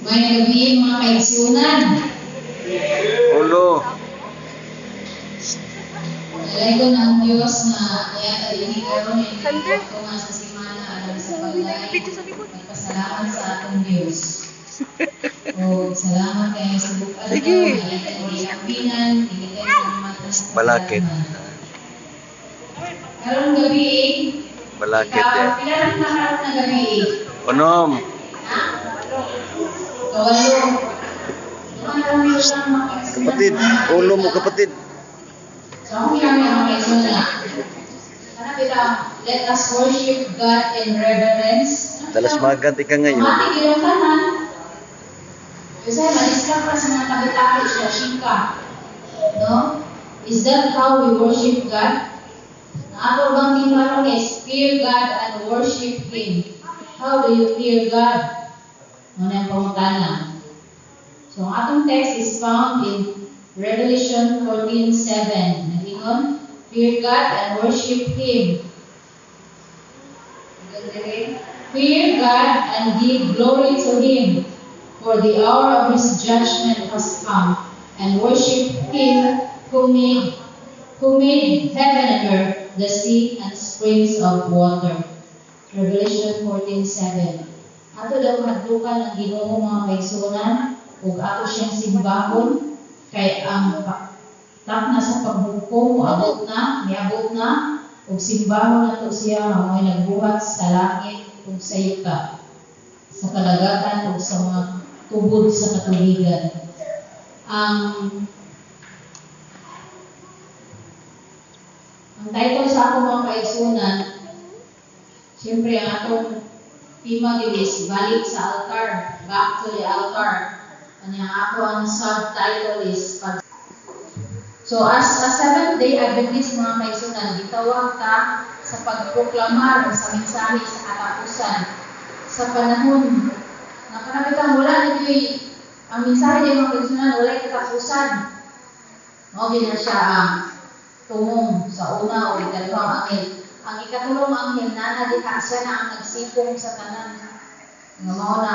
May gabi mga kaigsunan. Ulo. Nalay ko ng Diyos na yata din karon ko nga sa simana alam sa paglay. Nagpasalamat sa atong Diyos. O salamat kayo sa bukan daw. Nalitan o liambinan. Nilitan ng matas. Balakid. Karong gabi Balakid ikaw, pila lang na gabi Unom. Ha? Kawalo. Kapatid. Ulo mo kapatid. So, ako yung mga kaisunan. Ano kita, let us worship God in reverence. Dalas maganti ka ngayon. Mati kilo kanan. Kasi maliskap ka sa mga kabitaki siya, shika. No? Is that how we worship God? Ato bang tinaro is fear God and worship Him. How do you fear God? Ano yung pamagana? So, ang atong text is found in Revelation 14:7. Nagingon, fear God and worship Him. Fear God and give glory to Him, for the hour of His judgment has come, and worship Him who made heaven and earth, the sea and springs of water. Revelation 14:7. Ato daw hadlukan ang Ginoo mga kaigsunan, ug ato siyang simbahon kay ang tak na sa paghukom miabot na ug simbahon nato siya nga mo'y nagbuhat sa langit ug sa yuta, sa kadagatan ug sa mga tubod sa katubigan. Ang title sa ako mga kaigsunan, siyempre ang atong tema is balik sa altar, back to the altar. Kanya ako ang subtitle is So as a Seventh-day Adventist mga kaigsunan, gitawag ka sa pagproklamar sa mensahe sa katapusan sa panahon na kanabitan wala nito'y ang mensahe ng mga kaigsunan wala katapusan. Mao gina siya ang tumong sa una o ikalawang anghel. Ang ikatulong anghel na diha siya na ang nagsipong sa tanan. Nga mao na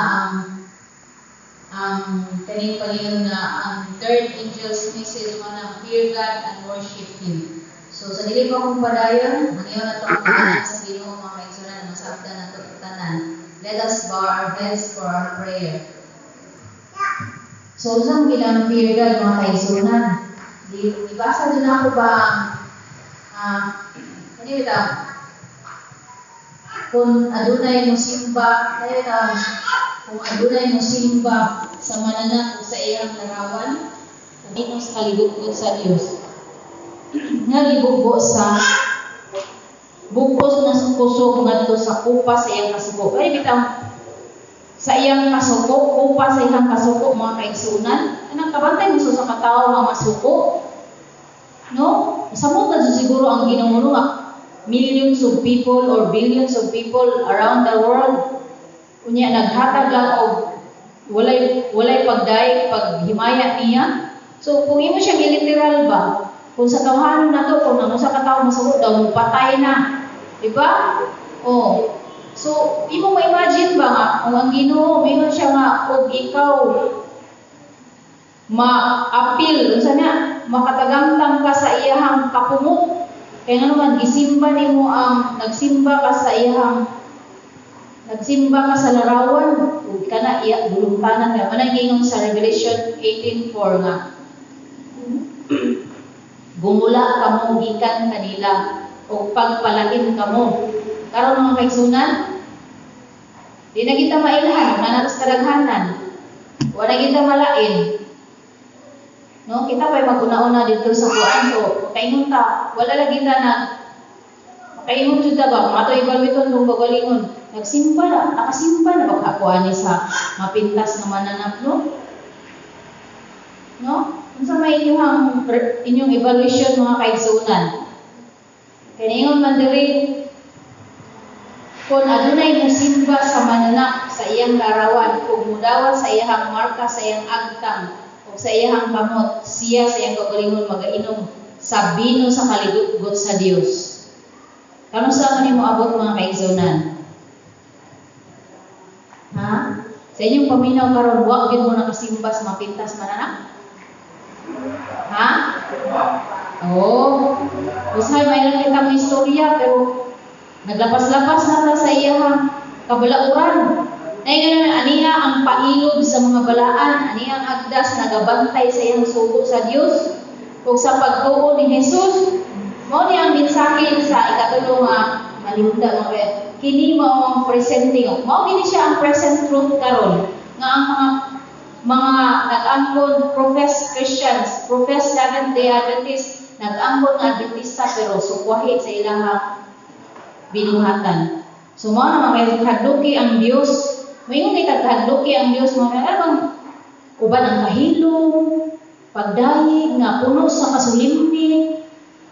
ang kaning Panginoon na ang third angel's message mo na fear God and worship Him. So sa dili pa kong padayon, ang iyo na ito ang paanan sa Ginoo mga kaigsunan na masabdan nato tanan. Let us bow our heads for our prayer. So usang bilang fear God mga kaigsunan. Ibasa din ako ba ano yun kung adunay musimba kung adunay musimba sa mananap o sa iyang larawan kung ino sa kalibukod sa Dios nga gibugbo sa bugos na kusog ngadto sa kupa sa iyang kasuko. Kaya bitaw sa iyang kasuko, kupa sa iyang kasuko mga kaigsunan, anang kabantay mo sa katawo nga masuko. No? Samot na siguro ang Ginoo nga millions of people or billions of people around the world. Unya naghatag lang og walay pagdaig paghimaya niya. So kung imo siya literal ba, kung sa tawhanon nato kung ano sa katawo masuko daw patay na, di ba? Oh. So imo ma-imagine ba nga kung ang Ginoo mayroon siya nga og ikaw ma-appeal unsa na makatagamtang ka sa iyahang kapumok kaya nga naman gisimba nimo ang nagsimba ka sa larawan ug kana iya bulungtanan nga manay gingon sa Revelation 18:4 nga gumula kamo gikan kanila ug pagpalain kamo karon mga kaigsunan di na kita mailhan nanas kadaghanan wala kita malain. No, kita pa'y mag-una-una dito sa kuan. So, makaingon ta, wala lagi ta na makaingon jud ta ba, mato ibalwiton kung bagalingon. Nakasimba na baka ni sa mapintas na mananap, no? No? Unsa may inyong evaluation mga kaigsunan? Kaningon man diri kung adunay musimba sa mananap sa iyang larawan kung mudawa sa iyang marka sa iyang agtang sa iyang kamot, siya sa iyang kagalingon magainom sa bino sa kaligugot sa Dios. Kano sa mo abot mga kaigsunan? Ha? Sa inyong paminaw karon, wa gyud mo nakasimbas mapintas manana? Ha? Oo. Usahay may lang kita mo istorya pero naglapas-lapas na ta sa iyang kabalauran. Nay ganun aniya ang pailog sa mga balaan, aniya ang agdas nagabantay sa iyang sugo sa Dios ug sa pagtuo ni Jesus. Mao ni ang mensahe sa ikatulo nga malimda mga kini mao ang presenting. Mao gini siya ang present truth karon nga ang mga nag-angkon profess Christians, profess Seventh-day Adventist, nag-angkon nga Adventista pero sukwahi sa ilang binuhatan. So mao na mga kadluki ang Dios. Mayon kay kadluki ang Dios mga kanang uban ang kahilom, pagdayeg nga puno sa kasulimni.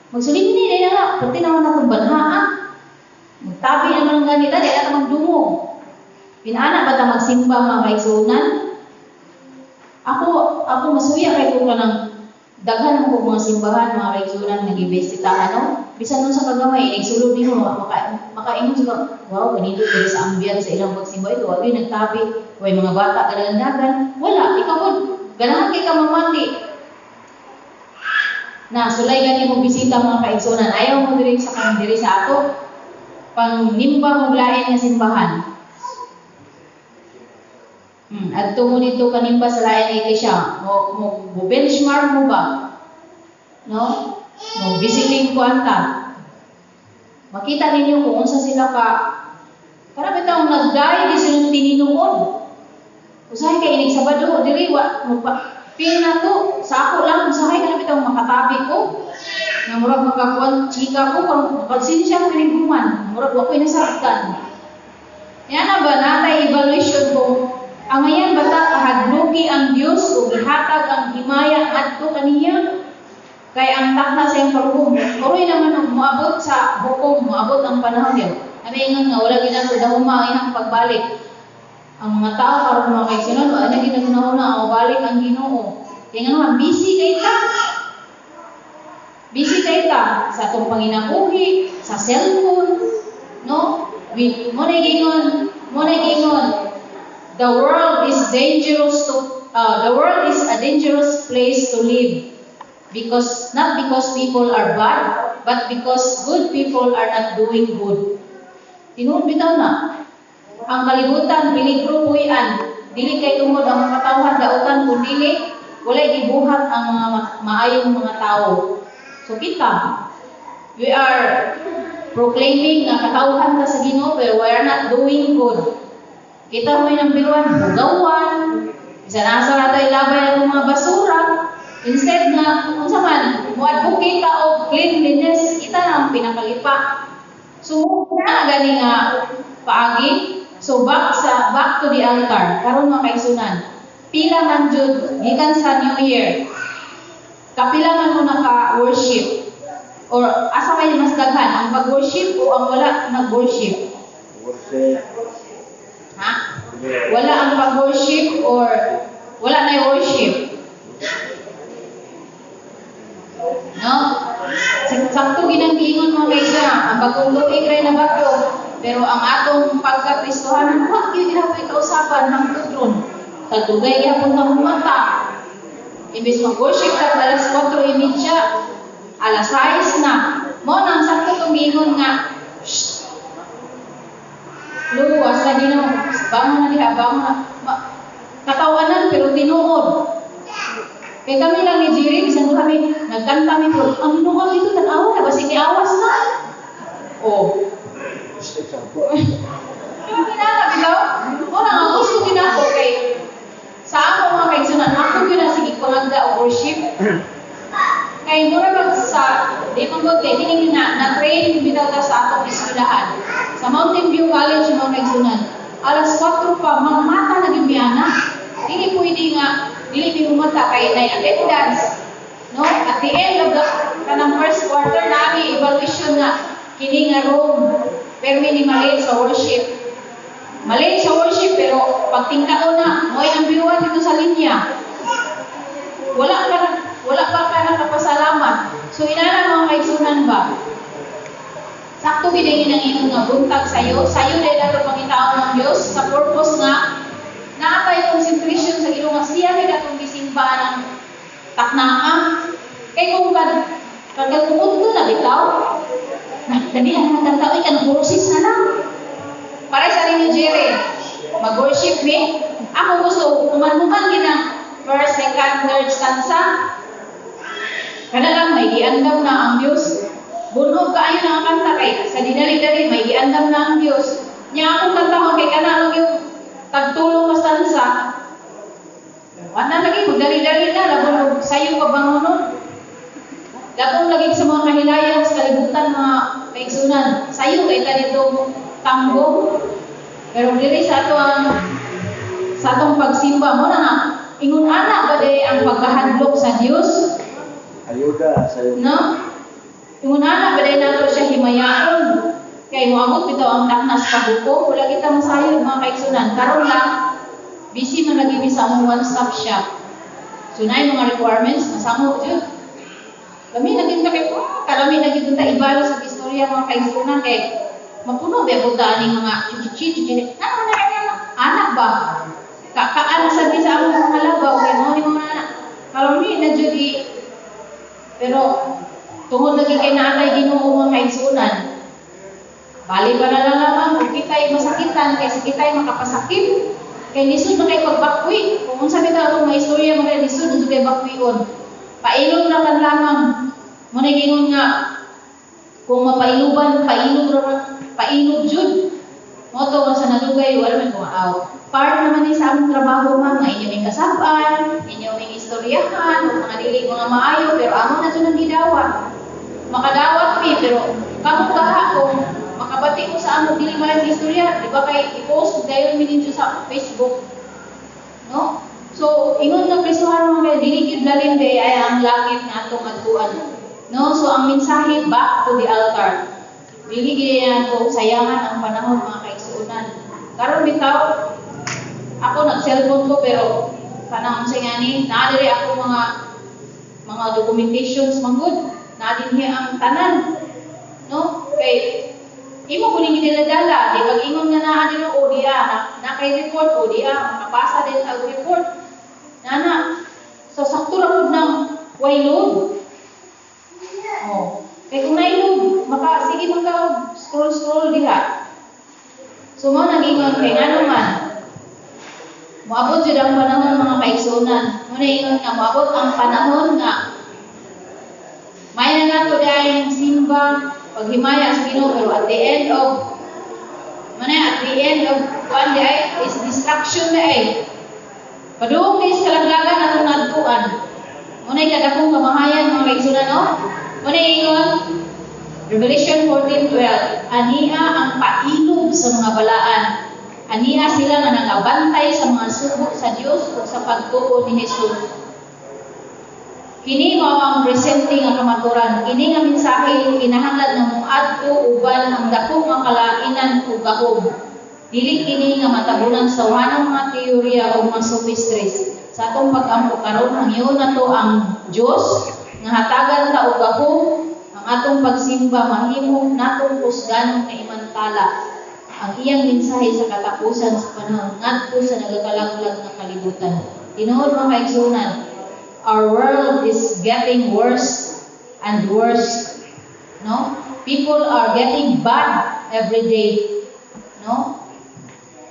Magsulimni din na pati naman natong banhaan. Magtabi naman nga nila, di na magdungo. Pinaana ba ta magsimba mga kaigsunan? Ako masuya kay ko kanang daghan mo mga simbahan mga kaigsunan nagibisitahan no. Bisan nun sa kagamay nagsulod nimo makaingon sa wow ganito diri sa ambiance sa ilang pagsimba ito wala nagtabi way mga bata kadaghan wala ikaw pod ganahan kay ka mamati. Na sulay gani mo bisita mga kaigsunan ayaw mo diri sa ato pang nimba mo lain nga simbahan. Adto mo dito kanimba sa lain nga iglesia, mo benchmark mo ba? No? Mo visiting ko anta. Makita ninyo kung unsa sila ka para bitaw nagday di sila tininuod. Usahay kay inig Sabado diri wa mo pa pin na to sa ako lang usahay kana bitaw makatabi ko. Nga murag makakuan chika ko kung makasinsya ko kiniguman. Murag wa ko'y nasaktan. Yan na ba natay evaluation ko ang ngayon bata kahadluki ang Dios o gihatag ang himaya adto kaniya kay ang takna sa iyang paghukom. Oroy naman ang moabot sa hukom, moabot ang panahon niya. Amingon nga wala gina sa dahuma ang iyang pagbalik. Ang mga tao karon mga kaigsunan wa na ginahuna ang balik ang Ginoo. Kaya nga busy kay ta. Busy kay ta sa atong panginabuhi, sa cellphone, no? Mo na gingon. The world is a dangerous place to live because not because people are bad but because good people are not doing good. Tinuod bitaw na ang kalibutan peligro puy-an dili kay tungod ang mga katawhan dautan kun dili walay gibuhat ang mga maayong mga tao. So kita we are proclaiming nga katawhan ta sa Ginoo pero we are not doing good. Kita mo yung biruan, bugawan, isa nasa nato ilabay ang mga basura. Instead na, kung saan, mo-advocate ka o cleanliness, kita na ang pinakalipa. So, na gani nga paagi. So, back to the altar. Karon mga kaigsunan, pila man jud gikan sa New Year. Kapila man mo naka-worship. Or asa may mas daghan, ang pag-worship o ang wala nag-worship? Ha? Wala ang pag-worship or wala na worship? No? Sakto ginang-giingon mga kaisa, ang bagong luig rin na bago. Pero ang atong pagka-Kristohanan, wag yun ginapin kausapan ng tutron. Sa tugay yapon na humata. Imbis mag-worship ka alas 4:30, alas 6 na. Mo nang sakto itong giingon nga, luwas na Ginoo, bangon na diha, bangon na. Katawanan pero tinuod. Kaya kami lang ni Jerry, bisan ko kami, nagkanta mi po, ang Ginoo dito, tanawa na, basi niawas na. Oh. Yung kinala, bitaw, mo na ang gusto ginako kay, sa ako mga kaigsunan, ako yun na sige pangagda o worship. Kaya mura sa, di mong kay kining na-train bitaw ta sa atong eskwelahan. Sa Mountain View College, mga kaigsunan, alas 4 pa, mga mata na gimbiana. Dili pwede nga, dili bimumata kay na attendance. No? At the end of the kanang first quarter, nami evaluation na kini nga room, pero mali sa worship. Mali sa worship, pero pagtingkao na, mo'y ang biruan dito sa linya. Wala pa ka nakapasalamat. So, inana mga kaigsunan ba? Sakto ginagin ang inong nga buntag sa'yo. Sa'yo dahil nato pangitaon ng Diyos sa purpose nga na magsimba ng taknaan. Kaya kung kagatumunto na bitaw, damihan ng tao, ikan-horses na lang. Para sa rin ni Jerry, mag-worship me. Ako gusto, kuman-kuman ginang first, second, third stanza. Kada lang, may giandam na ang Diyos. Bunog kaayo na ang kanta kay sa dinali-dali, may giandam na ang Diyos. Nya akong kanta kay kanang yung tagtulong na stanza. Wala lagi, magdali-dali na, labon sayo ka bangunon. Labon lagi sa mga kahilayan, sa kalibutan, mga kaigsunan. Sayo kay dito tanggong. Pero dili sa atong pagsimba mo na ingon ana ba day ang pagkahadlok sa Dios? Ayuda sa'yo. No? Ingon ana ba day nato siya himayaon? Kay moabot bitaw ang taknas pabuko, wala kita masayod mga kaigsunan. Karon lang busy man lagi sa among one-stop shop. So na mga requirements masamo jud. Kami naging kalami naging ta ibalo sa istorya mga kaigsunan kay mapuno ba buta ani mga chichi anak ba? Kakaan sa sa among mga labaw kay mo ni mga anak. Kalami na jud pero tungod lagi kay naatay Ginoo mga kaigsunan. Bali pa na lang naman kung kita'y masakitan kaysa kita'y makapasakit. Kay lisod na kay pagbakwi. Kung sabi ta itong mga istorya mga lisod na kay bakwion. Pailog na man lamang. Muna gingon nga kung mapailuban, pailog jud. Moto sa nalugay, wala man kumaaw. Part naman sa among trabaho man, nga inyo may kasaban, inyo may istoryahan, o mga dili mga maayo, pero amo na ito ng gidawa. Makadawat mi, pero kamong kahapon, makabati ko sa among dili malang istorya, di ba kay i-post dayon mi dito sa Facebook. No? So, ingon nga prisuhan mga dili gid lalim day ay ang langit nga atong adtuan. No? So, ang mensahe back to the altar. Dili gid ko sayangan ang panahon mga kaigsuonan. Karon bitaw ako nag-cellphone ko pero kanang unsay ngani naa diri ako mga documentations manggod. Naa dinhi ang tanan. No? Kay imo kuning gidala-dala, di pag ingon nga naa diri ODA na kay report ODA, makapasa din ang report. Nana, so sakto ra pud nang way load. Oh, kay kung nailog, sige scroll diha. So mo nag-ingon kay ngano man. Moabot jud ang panahon mga kaigsuonan. Mo ingon nga moabot ang panahon nga may na nato dayang simba paghimaya sa Ginoo pero at the end of one day is distraction na Padung is kalanggagan atong nadtuan. Muna kadakong kamahayan mga kaigsuonan no. Muna ingon Revelation 14:12 ania ang pailog sa mga balaan. Ania sila nga nagabantay sa mga sugo sa Dios ug sa pagtuo ni Jesus. Kini mao ang presenting nga kamaturan. Kini nga mensahe kinahanglan nga moadto uban ang dako nga kalainan ug gahom. Dili kini nga matabunan sa wanang mga teorya o mga sophistres. Sa atong pag-ampo karon hangyo na to ang Dios nga hatagan ta og gahom ang atong pagsimba mahimo natong kusganon nga imantala. Ang iyang mensahe sa katapusan sa panahon ngadto sa nagakalaglag nga kalibutan. Tinuod mga kaigsuonan, our world is getting worse and worse. No? People are getting bad every day. No?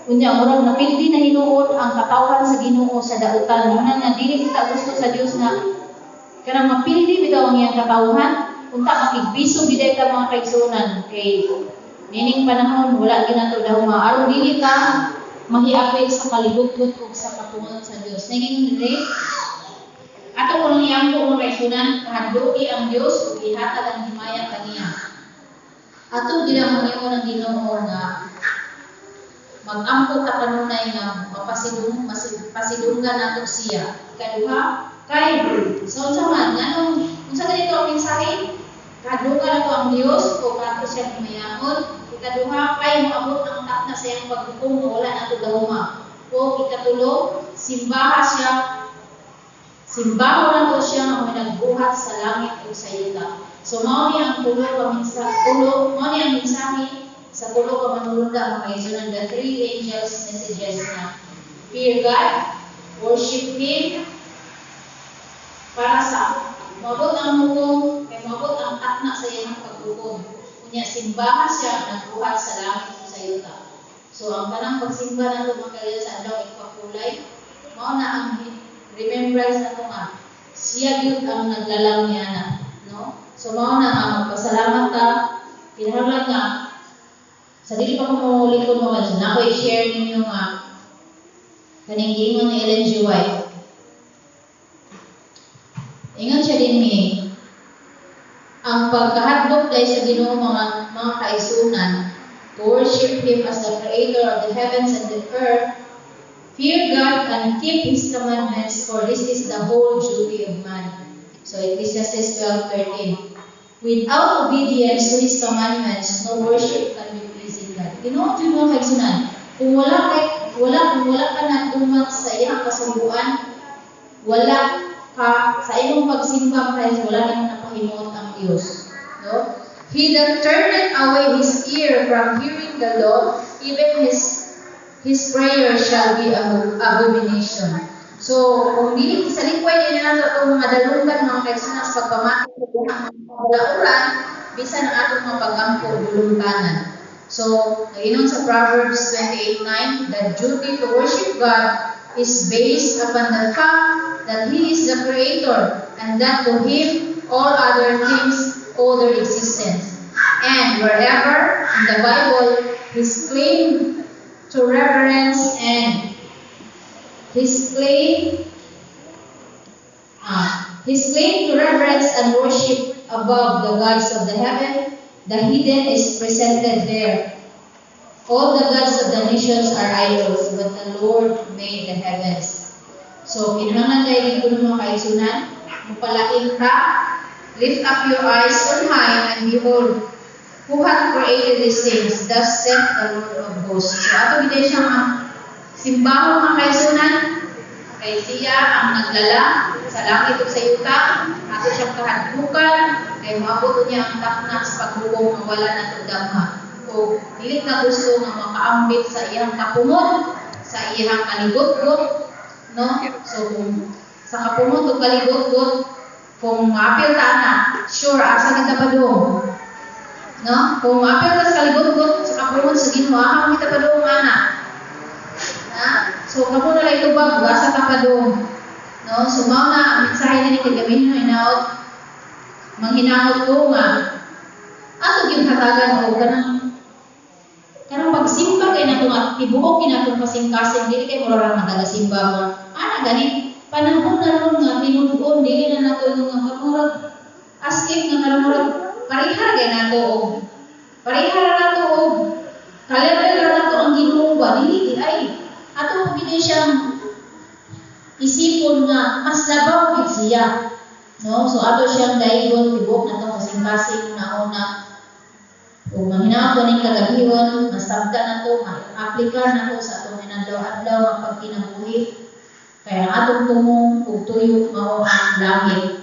Kunya murag napildi na hinuon ang katawhan sa Ginoo sa dautan. Muna nga dili kita gusto sa Dios na kanang mapildi bitaw ang iyang katawhan, unta makigbisog biday ta mga kaigsuonan kay nining panahon wala ginato daw maaron dili ka mahiapil sa kalibot-bot ug sa katungon sa Dios. Naging dili ato ko niyang mga kaigsuonan kahadloki ang Dios ug ihatag ang himaya kaniya. Ato ginamangyo ng Ginoo nga mag-ampo ta kanunay nga pasidunggan nato siya. Ikaduha, kay so unsa man nganong unsa ganito ang mensahe? Kadungan nato ang Dios o kato siya himayaon. Ikaduha, kay moabot ang takna sa iyang paghukom wala nato gahuma. O ikatulo, simbaho nato siya nga nagbuhat sa langit ug sa yuta. So mao ni ang tulo ka mensahe sa tulo ka manulunda mga kaigsuonan, the three angels messages na fear God, worship Him, para sa mabot ang hukom kay mabot ang takna sa iyang paghukom. Unya simbahan siya nagbuhat sa langit sa yuta. So ang kanang pagsimba nato mga sa adlaw ipapulay mao na ang remembrance nato nga siya gyud ang naglalang niya no? So mao na nga magpasalamat ta kinahanglan nga sa dili pa ko mo likod mo man na ko i-share ninyo nga kaning giingon ni Ellen G. White. Ingon siya din ni ang pagkahadlok dahil sa Ginoo mga kaisunan to worship Him as the Creator of the heavens and the earth, fear God and keep His commandments, for this is the whole duty of man. So Ecclesiastes 12:13. Without obedience to His commandments, no worship can be pleasing God. Ginoo jud mo kaisunan. Kung wala ka nagtumat sa iyang kasungguan, wala ka sa imong pagsimba Christ, wala nang napahimuot ang Dios. No? He that turneth away his ear from hearing the law, even his prayer shall be abomination. So, kung dili sa likway din nato itong madalungan mga kaisunan sa pagpamati sa mga kalauran, bisan ang atong mga pag-ampo dulungkanan. So, ngayon sa Proverbs 28:9, the duty to worship God is based upon the fact that He is the Creator and that to Him all other things owe their existence. And wherever in the Bible His claim to reverence and His claim to reverence and worship above the gods of the heaven, the hidden is presented there. All the gods of the nations are idols, but the Lord made the heavens. So, kinahanglan tayo dito ng mga kaisunan, mupalain ka, lift up your eyes on high, and behold, who hath created these things? Thus saith the Lord of hosts. So, ato biday siya mga simbahong mga kaisunan, kay siya ang naglala sa langit o sa yuta, ato siyang kahadlukan, kay maabot niya ang takna sa paghukom na wala na itong damha. O dili na gusto nga makaambit sa iyang kapumot, sa iyang kaligot-got, no? So kung sa kapumot o kaligot-got, kung maapil ta na, sure, asa kita pa doon. No? Kung maapil ta sa kaligot-got, sa kapumot, sa Ginoo, ahang kita pa doon, anak. So kamo na lang itubag, asa ka pa doon. No? So mao na, ang mensahe na ni kagamin no, inaot, manghinahot ko nga, ato yung hatagan o kanang pagsimba kay nato nga tibuok kinatong kasing-kasing dili kay mura ra nagasimba mo ana gani panahon na ron nga tinuod dili na nato nga kamurag as if nga kamurag pareha gay nato og pareha ra nato og kalebel ra nato ang Ginoo ba dili ay ato pagini siyang isipon nga mas labaw gid siya no so ato siyang daygon tibuok nato kasing-kasing nauna kung mahinaw ko ning kagabihon, masabda na to, ma-aplika na to sa atong inadlaw-adlaw ang pagkinabuhi. Kaya ang atong tumong ug tuyo mao ang langit.